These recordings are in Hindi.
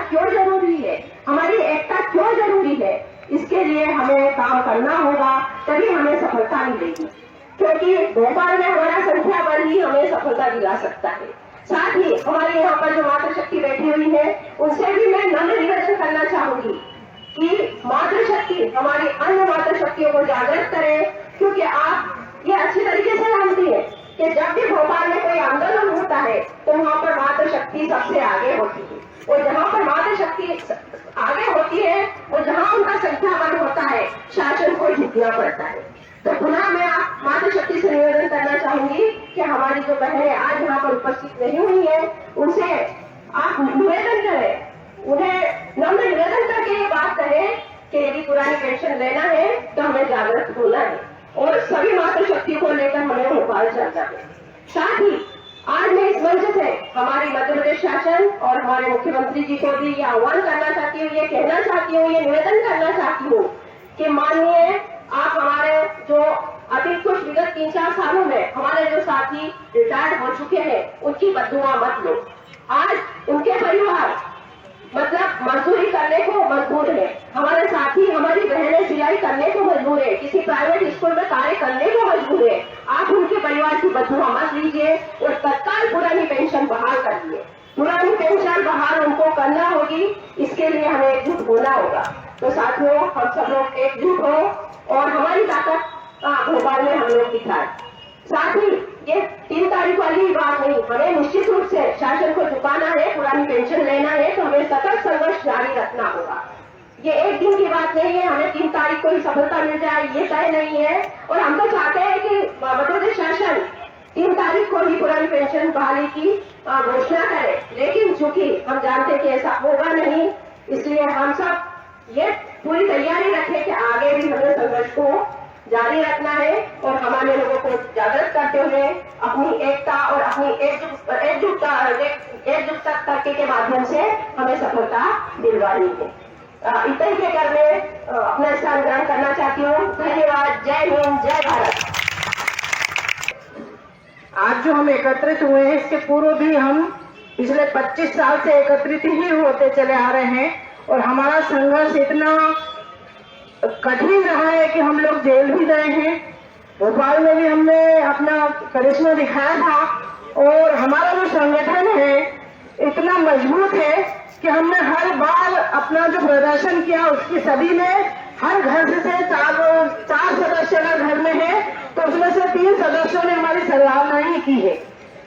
क्यों जरूरी है, हमारी एकता क्यों जरूरी है, इसके लिए हमें काम करना होगा, तभी हमें सफलता मिलेगी। क्योंकि भोपाल में हमारा संख्या बल ही हमें सफलता दिला सकता है। साथ ही हमारे यहाँ पर जो मातृशक्ति बैठी हुई है, उनसे भी मैं नम्र निवेदन करना चाहूंगी कि मातृशक्ति, हमारी अन्य मातृशक्तियों को जागृत करें। क्योंकि आप ये अच्छी तरीके से जानती है कि जब भी भोपाल में कोई आंदोलन होता है तो वहाँ पर मातृशक्ति सबसे आगे होती है, और जहाँ पर मातृशक्ति आगे होती है और जहाँ उनका संख्याबल होता है, शासन को झुकना पड़ता है। तो पुनः मैं आप मातृशक्ति से निवेदन करना चाहूंगी कि हमारी जो बहनें आज यहाँ पर उपस्थित नहीं हुई है, उनसे आप निवेदन करें, उन्हें नम्र निवेदन करके ये बात करें कि यदि पुरानी पेंशन लेना है तो हमें जागृत होना है और सभी मातृशक्ति को लेकर हमें भोपाल चलना है। साथ ही आज मैं इस मंच से हमारी मध्य प्रदेश शासन और हमारे मुख्यमंत्री जी को भी ये आह्वान करना चाहती हूँ, ये कहना चाहती हूँ, ये निवेदन करना चाहती हूँ कि माननीय आप हमारे जो अभी कुछ विगत 3-4 सालों में हमारे जो साथी रिटायर्ड हो चुके हैं, उनकी बददुआ मत लो। आज उनके परिवार मतलब मजदूरी करने को मजबूर है, हमारे साथी हमारी बहनें सिलाई करने को मजबूर है, किसी प्राइवेट स्कूल में कार्य करने को मजबूर है। आप उनके परिवार की बददुआ मत लीजिए और तत्काल पुरानी पेंशन बहाल कर दिए। पुरानी पेंशन बहाल उनको करना होगी, इसके लिए हमें एकजुट होना होगा। तो साथियों, हम सब लोग एकजुट हो और हमारी ताकत भोपाल में हम लोग दिखाए। साथ ही ये 3 तारीख वाली बात नहीं, हमें निश्चित रूप से शासन को झुकाना है, पुरानी पेंशन लेना है तो हमें सतत संघर्ष जारी रखना होगा। ये एक दिन की बात नहीं है, हमें 3 तारीख को ही सफलता मिल जाए ये तय नहीं है। और हम तो चाहते हैं कि मध्य प्रदेश शासन 3 तारीख को ही पुरानी पेंशन बहाली की घोषणा करे, लेकिन चूंकि हम जानते हैं कि ऐसा होगा नहीं, इसलिए हम सब ये पूरी तैयारी रखें कि आगे भी हमें संघर्ष को जारी रखना है और हमारे लोगों को जागृत करते हुए अपनी एकता और अपनी एकजुटता करके के माध्यम से हमें सफलता दिलवानी है। इतना ही कहकर मैं अपना स्थान ग्रहण करना चाहती हूँ। धन्यवाद। जय हिंद, जय भारत। आज जो हम एकत्रित हुए हैं, इसके पूर्व भी हम पिछले 25 साल से एकत्रित ही होते चले आ रहे हैं और हमारा संघर्ष इतना कठिन रहा है कि हम लोग जेल भी गए हैं। भोपाल में भी हमने अपना करिश्मा दिखाया था और हमारा जो संगठन है इतना मजबूत है कि हमने हर बार अपना जो प्रदर्शन किया उसकी सभी ने हर घर से 4 सदस्य अगर घर में है तो उसमें से 3 सदस्यों ने हमारी सराहना ही की है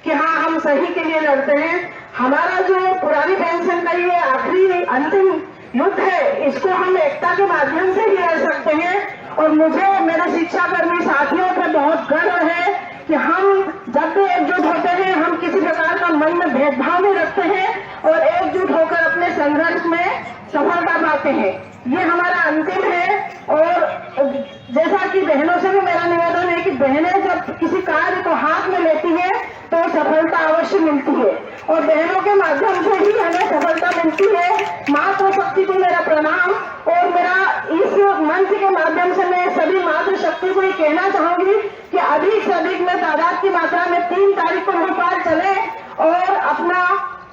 कि हाँ, हम सही के लिए लड़ते हैं। हमारा जो पुरानी पेंशन का ये आखिरी अंतिम युद्ध है, इसको हम एकता के माध्यम से ही लड़ सकते हैं। और मुझे मेरे शिक्षाकर्मी साथियों पर बहुत गर्व है कि हम जब भी एकजुट होते हैं, हम किसी प्रकार का मन में भेदभाव नहीं रखते हैं और एकजुट होकर अपने संघर्ष में सफलता पाते हैं। ये हमारा अंतिम है। और जैसा कि बहनों से भी मेरा निवेदन है कि बहनें जब किसी कार्य को हाथ में लेती है तो सफलता अवश्य मिलती है और बहनों के माध्यम से ही हमें सफलता मिलती है। मातृशक्ति को मेरा प्रणाम और मेरा इस मंच के माध्यम से मैं सभी मातृशक्ति को ये कहना चाहूंगी कि अधिक से अधिक में तादाद की मात्रा में 3 तारीख को भोपाल चले और अपना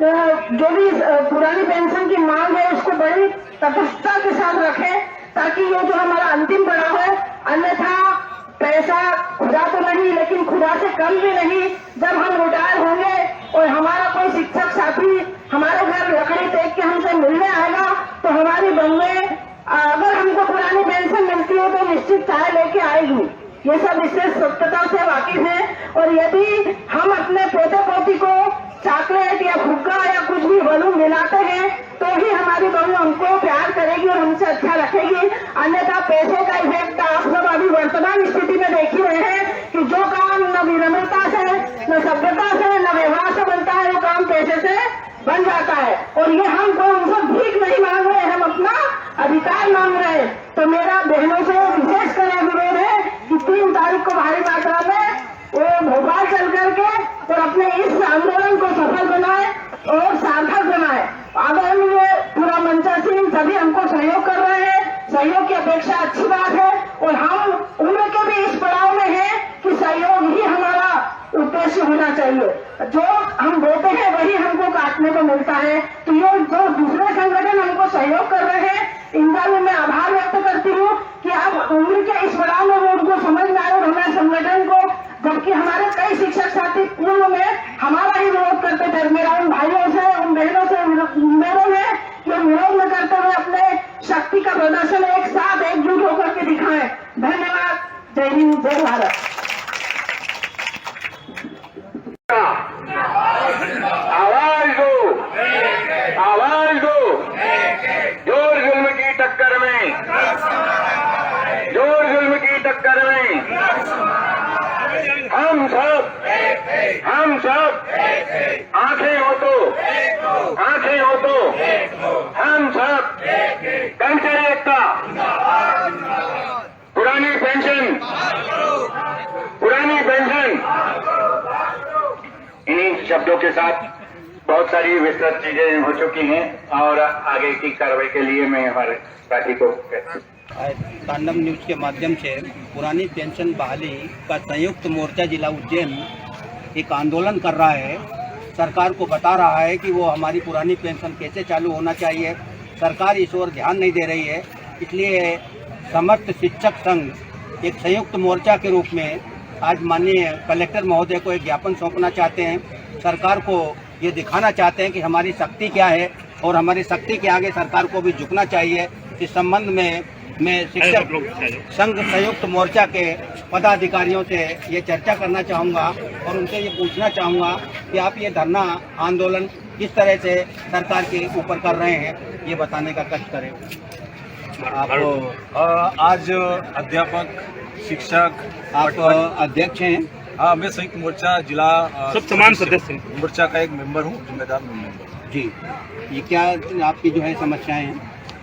जो भी पुरानी पेंशन की मांग है उसको बड़ी तटस्थता के साथ रखें, ताकि ये जो हमारा अंतिम पड़ाव है, अन्यथा पैसा खुदा तो नहीं लेकिन खुदा से कम भी नहीं, जब हम रिटायर होंगे और हमारा कोई शिक्षक साथी हमारे घर लकड़ी टेक के हमसे मिलने आएगा तो हमारी बहनें अगर हमको पुरानी पेंशन मिलती है तो निश्चित चाय लेके आएगी। ये सब इससे सत्यता से वाकिफ है। और यदि हम अपने पोते पोती को चॉकलेट या फुग्गा या कुछ भी बलून मिलाते हैं तो ही हमारी बहू हमको प्यार करेगी और हमसे अच्छा रखेगी, अन्यथा पैसे का इफेक्ट आप सब अभी वर्तमान स्थिति में देख ही रहे हैं कि जो काम न विनम्रता से, न सभ्यता से, न व्यवहार से बनता है वो काम पैसे से बन जाता है। और ये हम कोई उनसे भीख नहीं मांग रहे, हम अपना अधिकार मांग रहे हैं। तो मेरा बहनों से विशेष कर अनुरोध है कि 3 तारीख को भारी मात्रा में वो भोपाल चल करके और अपने इस आंदोलन को सफल बनाए और सार्थक बनाए। अगर ये पूरा मंचा सिंह सभी हमको सहयोग कर रहे हैं, सहयोग की अपेक्षा अच्छी बात है और हम उम्र के भी इस पड़ाव में हैं कि सहयोग ही हमारा उद्देश्य होना चाहिए। जो हम बोते हैं वही हमको काटने को मिलता है। तो ये जो दूसरे संगठन हमको सहयोग कर रहे हैं, इनका भी मैं आभार व्यक्त करती हूँ कि आप उम्र के इस पड़ाव में वो उनको समझ में आए और हमारे संगठन को, जबकि हमारे कई शिक्षक साथी पूर्व में हमारा ही विरोध करते थे। मेरा उन भाइयों से, उन बहनों से निवेदन है कि विरोध न करते हुए अपने शक्ति का प्रदर्शन एक साथ एकजुट होकर के दिखाएं। धन्यवाद। जय हिंद, जय भारत। आवाज दो, आवाज दो। जोर जुल्म की टक्कर में, जोर जुल्म की टक्कर में हम सब आंखें हो तो, आंखें हो तो हम सब कर्मचारी एकता, पुरानी पेंशन, पुरानी पेंशन। इन्हीं शब्दों के साथ बहुत सारी विस्तृत चीजें हो चुकी हैं और आगे की कार्रवाई के लिए मैं हमारे पार्टी को तांडव न्यूज के माध्यम से पुरानी पेंशन बहाली का संयुक्त मोर्चा जिला उज्जैन एक आंदोलन कर रहा है। सरकार को बता रहा है कि वो हमारी पुरानी पेंशन कैसे चालू होना चाहिए। सरकार इस ओर ध्यान नहीं दे रही है, इसलिए समस्त शिक्षक संघ एक संयुक्त मोर्चा के रूप में आज माननीय कलेक्टर महोदय को एक ज्ञापन सौंपना चाहते हैं। सरकार को ये दिखाना चाहते हैं कि हमारी शक्ति क्या है और हमारी शक्ति के आगे सरकार को भी झुकना चाहिए। इस संबंध में मैं शिक्षक संघ संयुक्त मोर्चा के पदाधिकारियों से ये चर्चा करना चाहूँगा और उनसे ये पूछना चाहूँगा कि आप ये धरना आंदोलन किस तरह से सरकार के ऊपर कर रहे हैं, ये बताने का कष्ट करें। आप आज अध्यापक, शिक्षक, आप अध्यक्ष हैं? हाँ, मैं संयुक्त मोर्चा जिला सब तमाम सदस्य मोर्चा का एक मेंबर हूँ, जिम्मेदार मेंबर जी। ये क्या आपकी जो है समस्याएं हैं?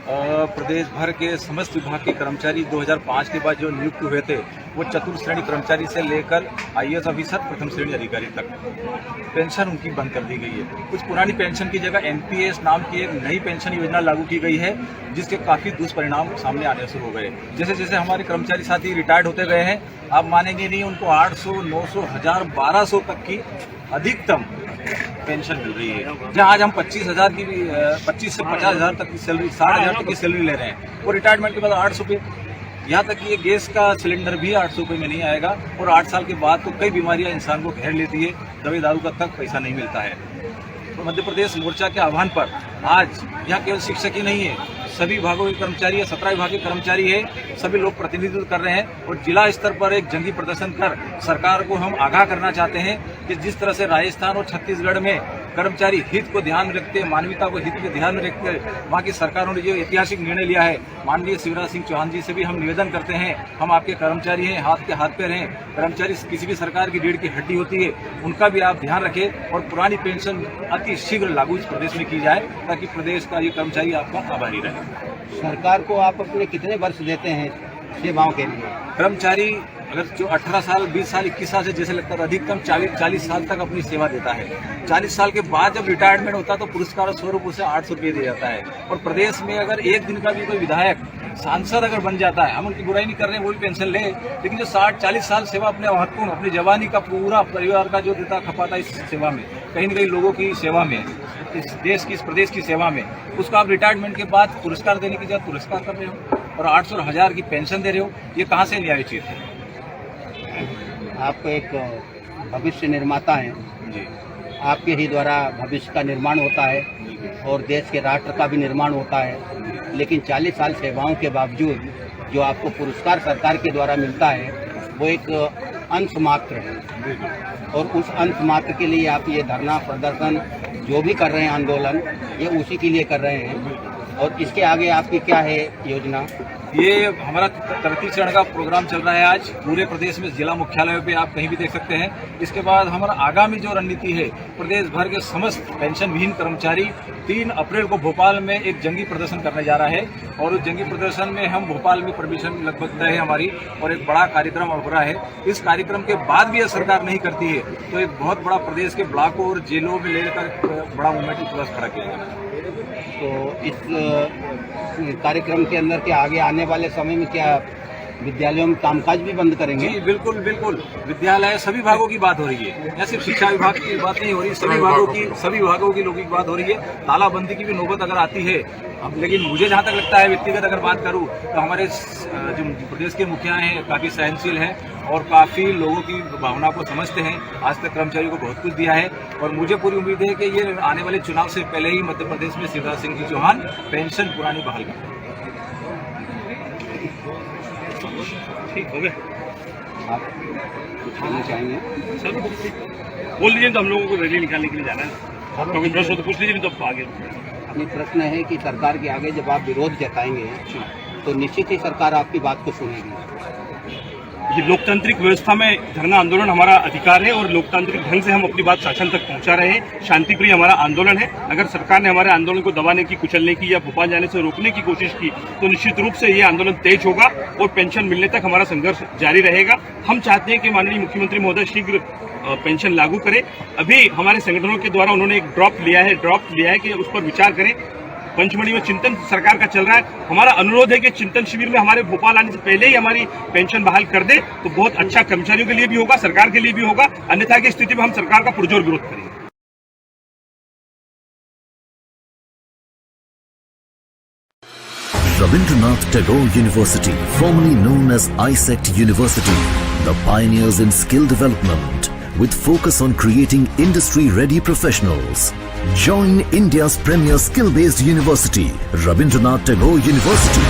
प्रदेश भर के समस्त विभाग के कर्मचारी 2005 के बाद जो नियुक्त हुए थे, वो चतुर्थ श्रेणी कर्मचारी से लेकर IAS ऑफिसर, प्रथम श्रेणी अधिकारी तक पेंशन उनकी बंद कर दी गई है। कुछ पुरानी पेंशन की जगह NPS नाम की एक नई पेंशन योजना लागू की गई है, जिसके काफी दुष्परिणाम सामने आने शुरू हो गए। जैसे जैसे हमारे कर्मचारी साथी रिटायर्ड होते गए हैं, आप मानेंगे नहीं, उनको 800, 900, 1000, 1200 तक की अधिकतम पेंशन मिल रही है। जहाँ आज हम 25,000 की 25 से 50,000 तक की सैलरी, 60,000 तक की सैलरी ले रहे हैं, वो रिटायरमेंट के बाद 800 रुपये। यहाँ तक कि ये गैस का सिलेंडर भी 800 रुपये में नहीं आएगा और 8 साल के बाद तो कई बीमारियां इंसान को घेर लेती है, दवाई दारू का तक पैसा नहीं मिलता है। तो मध्य प्रदेश मोर्चा के आह्वान पर आज यहाँ केवल शिक्षक ही नहीं है, सभी विभागों के कर्मचारी है, 17 विभाग के कर्मचारी है, सभी लोग प्रतिनिधित्व कर रहे हैं और जिला स्तर पर एक जंगी प्रदर्शन कर सरकार को हम आगाह करना चाहते हैं कि जिस तरह से राजस्थान और छत्तीसगढ़ में कर्मचारी हित को ध्यान में रखते, मानवता को हित को ध्यान में रखते वहाँ की सरकारों ने जो ऐतिहासिक निर्णय लिया है, माननीय शिवराज सिंह चौहान जी से भी हम निवेदन करते हैं, हम आपके कर्मचारी हैं, हाथ के हाथ पैर हैं, कर्मचारी किसी भी सरकार की रीढ़ की हड्डी होती है, उनका भी आप ध्यान रखें और पुरानी पेंशन अति शीघ्र लागू इस प्रदेश में की जाए ताकि प्रदेश का ये कर्मचारी आपका आभारी रहे। सरकार को आप अपने कितने वर्ष देते हैं सेवाओं के लिए? कर्मचारी अगर जो 18 साल, 20 साल, 21 साल से जैसे लगता है, अधिकतम 40 साल तक अपनी सेवा देता है। 40 साल के बाद जब रिटायरमेंट होता है तो पुरस्कार स्वरूप उसे 800 रुपये दिया जाता है। और प्रदेश में अगर एक दिन का भी कोई विधायक, सांसद अगर बन जाता है, हम उनकी बुराई नहीं कर रहे हैं, वो भी पेंशन ले, लेकिन जो 60-40 साल सेवा अपने महत्वपूर्ण अपनी जवानी का पूरा परिवार का जो देता खपाता इस सेवा में, कहीं न कहीं लोगों की सेवा में, इस देश की, इस प्रदेश की सेवा में, उसको आप रिटायरमेंट के बाद पुरस्कार देने की जगह पुरस्कार कर रहे हो और 800 और 1000 की पेंशन दे रहे हो, ये कहाँ से न्यायोचित है? आप एक भविष्य निर्माता हैं जी, आपके ही द्वारा भविष्य का निर्माण होता है और देश के राष्ट्र का भी निर्माण होता है, लेकिन 40 साल सेवाओं के बावजूद जो आपको पुरस्कार सरकार के द्वारा मिलता है वो एक अंश मात्र है और उस अंश मात्र के लिए आप ये धरना प्रदर्शन जो भी कर रहे हैं, आंदोलन, ये उसी के लिए कर रहे हैं। और इसके आगे आपकी क्या है योजना? ये हमारा 33 चरण का प्रोग्राम चल रहा है आज पूरे प्रदेश में, जिला मुख्यालयों पे आप कहीं भी देख सकते हैं। इसके बाद हमारा आगामी जो रणनीति है, प्रदेश भर के समस्त पेंशन विहीन कर्मचारी 3 अप्रैल को भोपाल में एक जंगी प्रदर्शन करने जा रहा है और उस जंगी प्रदर्शन में हम भोपाल में परमिशन लगभग तय है हमारी और एक बड़ा कार्यक्रम हो रहा है। इस कार्यक्रम के बाद भी यह सरकार नहीं करती है तो एक बहुत बड़ा प्रदेश के ब्लॉकों और जेलों में लेकर बड़ा मूवमेंट खड़ा किया जाएगा। तो इस कार्यक्रम के अंदर के आगे आने वाले समय में क्या विद्यालयों में कामकाज भी बंद करेंगे? जी बिल्कुल बिल्कुल, विद्यालय सभी विभागों की बात हो रही है, या सिर्फ शिक्षा विभाग की बात नहीं हो रही, सभी विभागों की लोगों की बात हो रही है। तालाबंदी की भी नौबत अगर आती है, अब लेकिन मुझे जहाँ तक लगता है, व्यक्तिगत अगर बात करूँ तो हमारे जो प्रदेश के मुखिया हैं काफ़ी सहनशील हैं और काफ़ी लोगों की भावना को समझते हैं। आज तक कर्मचारियों को बहुत कुछ दिया है और मुझे पूरी उम्मीद है कि ये आने वाले चुनाव से पहले ही मध्य प्रदेश में शिवराज सिंह जी चौहान पेंशन पुरानी बहाल करें। ठीक हो गया, आप कुछ कहना चाहेंगे? सर बोल लीजिए, तो हम लोगों को रैली निकालने के लिए जाना है, क्योंकि प्रश्न तो पूछ लीजिए, नहीं तो आगे। अपनी प्रश्न है कि सरकार के आगे जब आप विरोध जताएंगे तो निश्चित ही सरकार आपकी बात को सुनेगी। ये लोकतांत्रिक व्यवस्था में धरना आंदोलन हमारा अधिकार है और लोकतांत्रिक ढंग से हम अपनी बात शासन तक पहुंचा रहे हैं। शांतिप्रिय हमारा आंदोलन है। अगर सरकार ने हमारे आंदोलन को दबाने की, कुचलने की या भोपाल जाने से रोकने की कोशिश की तो निश्चित रूप से ये आंदोलन तेज होगा और पेंशन मिलने तक हमारा संघर्ष जारी रहेगा। हम चाहते हैं कि माननीय मुख्यमंत्री महोदय शीघ्र पेंशन लागू करें। अभी हमारे संगठनों के द्वारा उन्होंने एक ड्राफ्ट लिया है कि उस पर विचार करें। पंचमढ़ी में चिंतन सरकार का चल रहा है। हमारा अनुरोध है कि चिंतन शिविर में हमारे भोपाल आने से पहले ही हमारी पेंशन बहाल कर दे तो बहुत अच्छा कर्मचारियों के लिए भी होगा, सरकार के लिए भी होगा। अन्यथा की स्थिति में हम सरकार का पुरजोर विरोध करेंगे। Rabindranath Tagore University, formerly known as ISECT University, the pioneers in skill development with focus on creating industry-ready professionals. Join India's premier skill-based university, Rabindranath Tagore University.